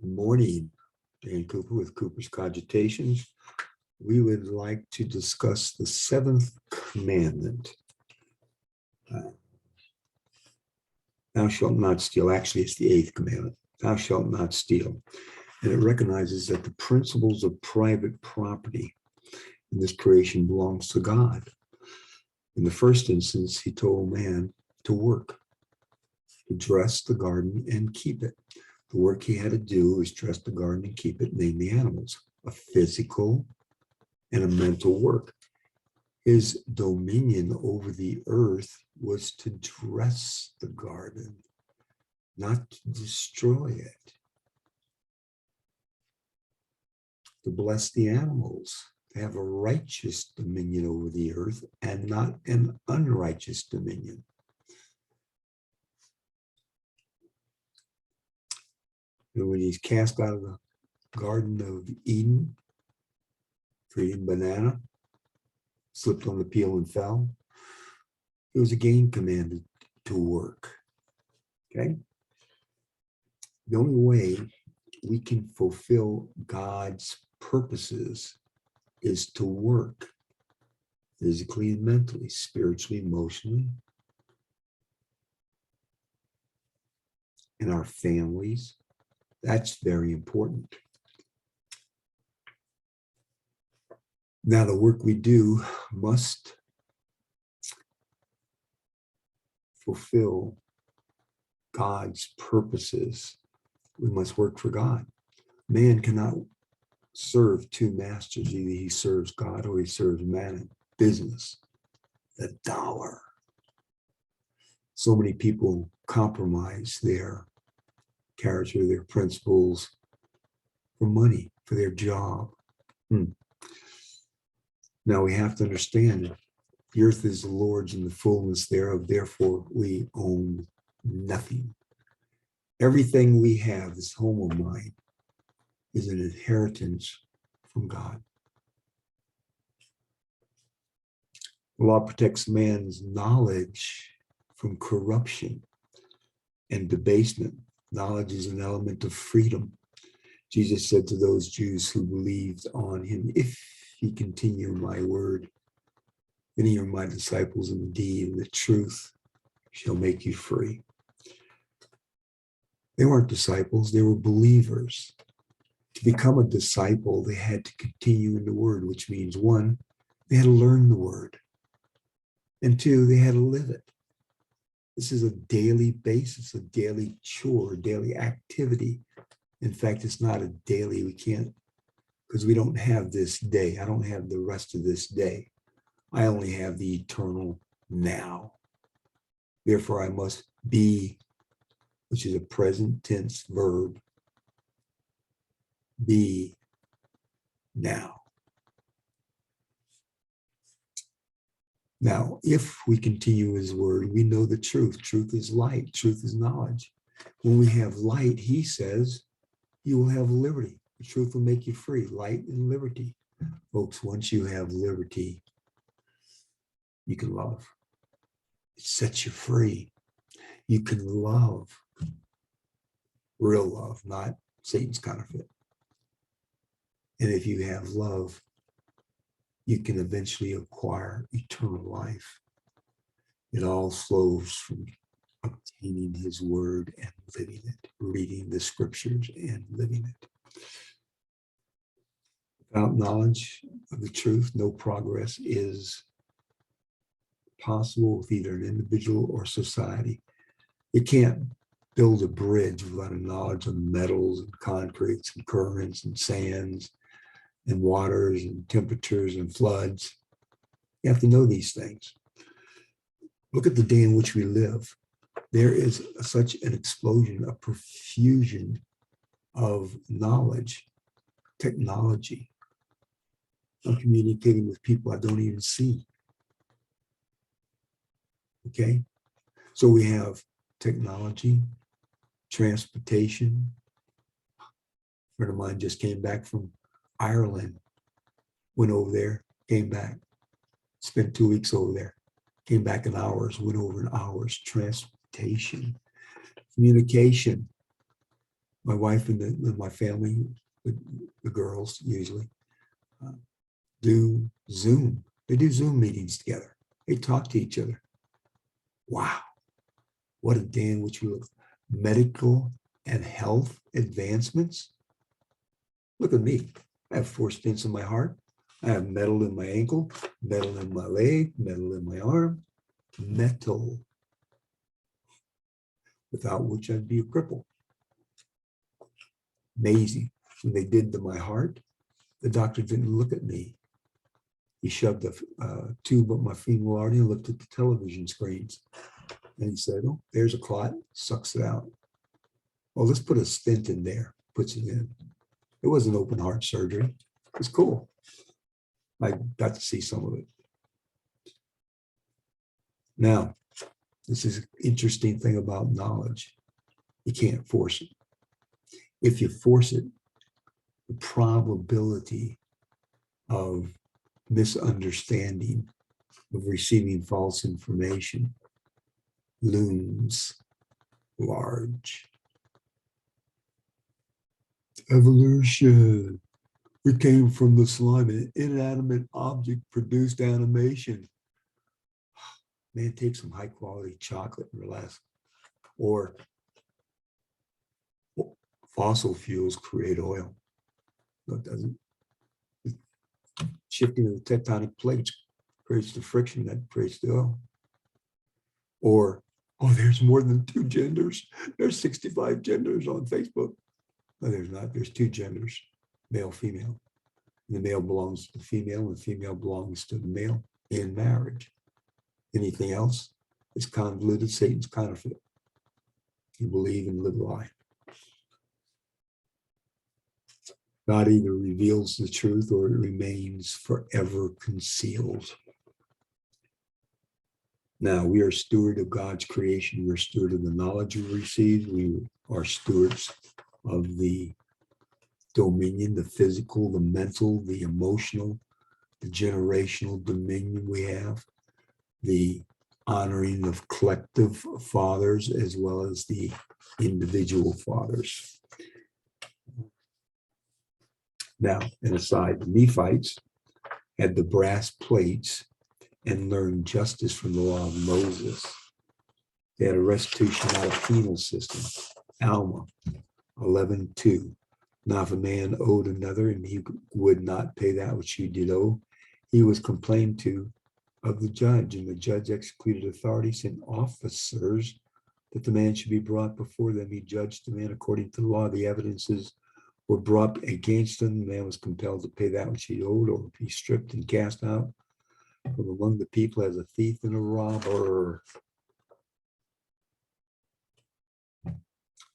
Good morning, Dan Cooper with Cooper's Cogitations. We would like to discuss the seventh commandment. Thou shalt not steal. Actually, it's the eighth commandment. Thou shalt not steal. And it recognizes that the principles of private property in this creation belongs to God. In the first instance, he told man to work, to dress the garden and keep it. The work he had to do was dress the garden and keep it, name the animals, a physical and a mental work. His dominion over the earth was to dress the garden, not to destroy it, to bless the animals, to have a righteous dominion over the earth and not an unrighteous dominion. And when he's cast out of the Garden of Eden for eating banana, slipped on the peel and fell, he was again commanded to work. Okay? The only way we can fulfill God's purposes is to work physically and mentally, spiritually, emotionally, in our families. That's very important. Now, the work we do must fulfill God's purposes. We must work for God. Man cannot serve two masters. Either he serves God or he serves mammon, business, the dollar. So many people compromise their character, their principles for money, for their job. Now we have to understand that the earth is the Lord's and the fullness thereof, therefore we own nothing. Everything we have, this home of mine, is an inheritance from God. The law protects man's knowledge from corruption and debasement. Knowledge is an element of freedom. Jesus said to those Jews who believed on him, if ye continue in my word, then ye are my disciples indeed, and the truth shall make you free. They weren't disciples, they were believers. To become a disciple, they had to continue in the word, which means one, they had to learn the word, and two, they had to live it. This is a daily basis, a daily chore, a daily activity. In fact, it's not a daily, we can't, because we don't have this day. I don't have the rest of this day. I only have the eternal now. Therefore, I must be, which is a present tense verb, be now. Now, if we continue his word, we know the truth. Truth is light. Truth is knowledge. When we have light, he says, you will have liberty. The truth will make you free. Light and liberty. Folks, once you have liberty, you can love. It sets you free. You can love. Real love, not Satan's counterfeit. And if you have love, you can eventually acquire eternal life. It all flows from obtaining his word and living it, reading the scriptures and living it. Without knowledge of the truth, no progress is possible with either an individual or society. You can't build a bridge without a knowledge of metals and concretes and currents and sands and waters and temperatures and floods. You have to know these things. Look at the day in which we live. There is such an explosion, a profusion of knowledge, technology. I'm communicating with people I don't even see. Okay? So we have technology, transportation. A friend of mine just came back from Ireland, went over there, came back, spent 2 weeks over there, came back in hours, went over in hours. Transportation, communication. My wife and my family, the girls usually, uh, do Zoom. They do Zoom meetings together. They talk to each other. Wow, what a day in which we look. Medical and health advancements. Look at me. I have 4 stents in my heart. I have metal in my ankle, metal in my leg, metal in my arm, metal, without which I'd be a cripple. Amazing. When they did to my heart, the doctor didn't look at me. He shoved a tube up my femoral artery and looked at the television screens. And he said, oh, there's a clot, sucks it out. Well, let's put a stent in there, puts it in. It wasn't open heart surgery. It was cool. I got to see some of it. Now, this is an interesting thing about knowledge. You can't force it. If you force it, the probability of misunderstanding, of receiving false information, looms large. Evolution. We came from the slime. An inanimate object produced animation. Man, take some high quality chocolate and relax. Or fossil fuels create oil. No, it doesn't. Shifting of the tectonic plates creates the friction that creates the oil. Or, oh, there's more than 2 genders. There's 65 genders on Facebook. No, there's not. There's 2 genders, male, female. And the male belongs to the female and the female belongs to the male in marriage. Anything else is convoluted, Satan's counterfeit. You believe and live a lie. God either reveals the truth or it remains forever concealed. Now, we are steward of God's creation. We're steward of the knowledge we receive. We are stewards of the dominion, the physical, the mental, the emotional, the generational dominion we have, the honoring of collective fathers as well as the individual fathers. Now, an aside, the Nephites had the brass plates and learned justice from the law of Moses. They had a restitution out of penal system. Alma 11:2. Now, if a man owed another and he would not pay that which he did owe, he was complained to of the judge, and the judge executed authority, sent officers that the man should be brought before them. He judged the man according to the law. The evidences were brought against him. The man was compelled to pay that which he owed, or be stripped and cast out from among the people as a thief and a robber.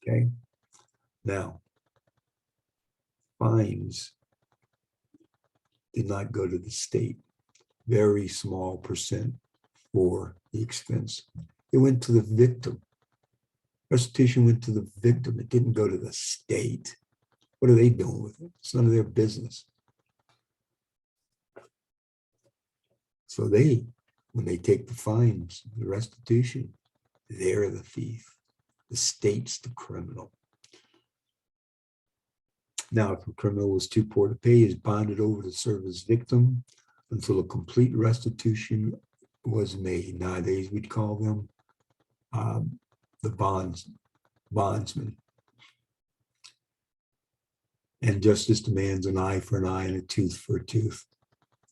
Okay. Now, fines did not go to the state. Very small percent for the expense. It went to the victim. Restitution went to the victim. It didn't go to the state. What are they doing with it? It's none of their business. So when they take the fines, the restitution, they're the thief. The state's the criminal. Now, if a criminal was too poor to pay, he is bonded over to serve his victim until a complete restitution was made. Nowadays, we'd call them the bondsman. And justice demands an eye for an eye and a tooth for a tooth.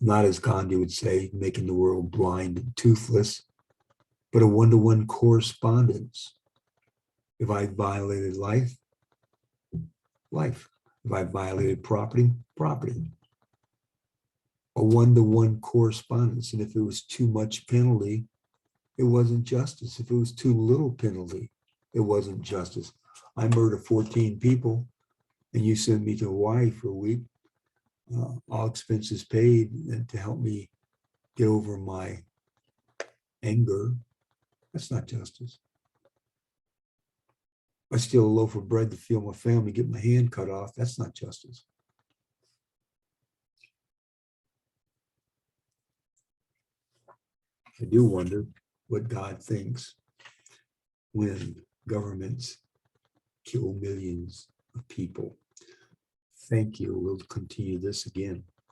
Not, as Gandhi would say, making the world blind and toothless, but a one-to-one correspondence. If I violated life, life. If I violated property, property. A one-to-one correspondence. And if it was too much penalty, it wasn't justice. If it was too little penalty, it wasn't justice. I murder 14 people and you send me to Hawaii for a week, all expenses paid, and to help me get over my anger. That's not justice. I steal a loaf of bread to feed my family, get my hand cut off. That's not justice. I do wonder what God thinks when governments kill millions of people. Thank you. We'll continue this again.